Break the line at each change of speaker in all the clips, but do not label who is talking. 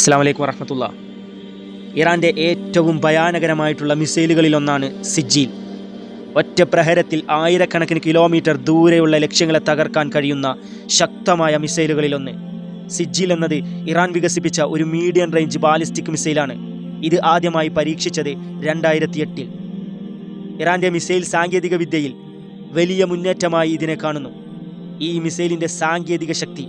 അസ്സലാമു അലൈക്കും വറഹ്മത്തുള്ളാ. ഇറാൻ്റെ ഏറ്റവും ഭയാനകരമായിട്ടുള്ള മിസൈലുകളിലൊന്നാണ് സിജ്ജീൽ. ഒറ്റ പ്രഹരത്തിൽ ആയിരക്കണക്കിന് കിലോമീറ്റർ ദൂരെയുള്ള ലക്ഷ്യങ്ങളെ തകർക്കാൻ കഴിയുന്ന ശക്തമായ മിസൈലുകളിലൊന്ന്. സിജ്ജീൽ എന്നത് ഇറാൻ വികസിപ്പിച്ച ഒരു മീഡിയം റേഞ്ച് ബാലിസ്റ്റിക് മിസൈലാണ്. ഇത് ആദ്യമായി പരീക്ഷിച്ചത് 2008-ൽ. ഇറാൻ്റെ മിസൈൽ സാങ്കേതിക വിദ്യയിൽ വലിയ മുന്നേറ്റമായി ഇതിനെ കാണുന്നു. ഈ മിസൈലിൻ്റെ സാങ്കേതിക ശക്തി,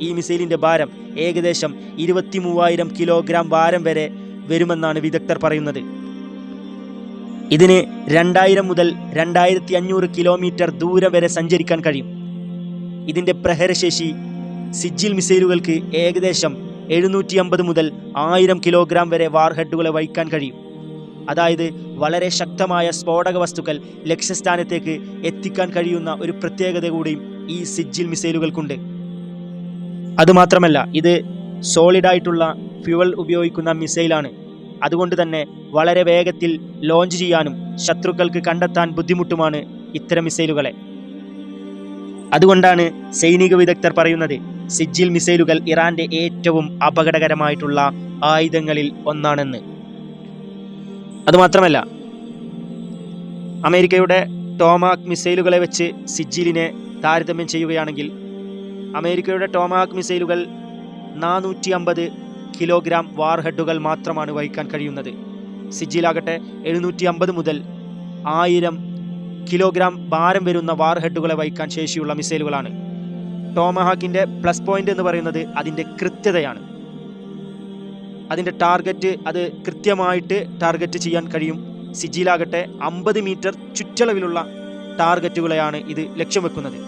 ഈ മിസൈലിൻ്റെ ഭാരം ഏകദേശം 23,000 കിലോഗ്രാം ഭാരം വരെ വരുമെന്നാണ് വിദഗ്ധർ പറയുന്നത്. ഇതിന് 2000 മുതൽ 2500 കിലോമീറ്റർ ദൂരം വരെ സഞ്ചരിക്കാൻ കഴിയും. ഇതിൻ്റെ പ്രഹരശേഷി സിജ്ജീൽ മിസൈലുകൾക്ക് ഏകദേശം 750 മുതൽ 1000 കിലോഗ്രാം വരെ വാർഹെഡുകളെ വഹിക്കാൻ കഴിയും. അതായത് വളരെ ശക്തമായ സ്ഫോടക വസ്തുക്കൾ ലക്ഷ്യസ്ഥാനത്തേക്ക് എത്തിക്കാൻ കഴിയുന്ന ഒരു പ്രത്യേകത കൂടിയും ഈ സിജ്ജീൽ മിസൈലുകൾക്കുണ്ട്. അതുമാത്രമല്ല, ഇത് സോളിഡായിട്ടുള്ള ഫ്യുവൽ ഉപയോഗിക്കുന്ന മിസൈലാണ്. അതുകൊണ്ട് തന്നെ വളരെ വേഗത്തിൽ ലോഞ്ച് ചെയ്യാനും ശത്രുക്കൾക്ക് കണ്ടെത്താൻ ബുദ്ധിമുട്ടുമാണ് ഇത്തരം മിസൈലുകളെ. അതുകൊണ്ടാണ് സൈനിക വിദഗ്ധർ പറയുന്നത് സിജ്ജീൽ മിസൈലുകൾ ഇറാൻ്റെ ഏറ്റവും അപകടകരമായിട്ടുള്ള ആയുധങ്ങളിൽ ഒന്നാണെന്ന്. അതുമാത്രമല്ല, അമേരിക്കയുടെ ടോമാഹക്ക് മിസൈലുകളെ വെച്ച് സിജ്ജീലിനെ താരതമ്യം ചെയ്യുകയാണെങ്കിൽ അമേരിക്കയുടെ ടോമാഹക്ക് മിസൈലുകൾ 450 കിലോഗ്രാം വാർഹെഡുകൾ മാത്രമാണ് വഹിക്കാൻ കഴിയുന്നത്. സിജ്ജീലാകട്ടെ 750 മുതൽ 1000 കിലോഗ്രാം ഭാരം വരുന്ന വാർഹെഡുകളെ വഹിക്കാൻ ശേഷിയുള്ള മിസൈലുകളാണ്. ടോമാഹാക്കിൻ്റെ പ്ലസ് പോയിന്റ് എന്ന് പറയുന്നത് അതിൻ്റെ കൃത്യതയാണ്. അതിൻ്റെ ടാർഗറ്റ് അത് കൃത്യമായിട്ട് ടാർഗറ്റ് ചെയ്യാൻ കഴിയും. സിജ്ജീലാകട്ടെ 50 മീറ്റർ ചുറ്റളവിലുള്ള ടാർഗറ്റുകളെയാണ് ഇത് ലക്ഷ്യം വെക്കുന്നത്.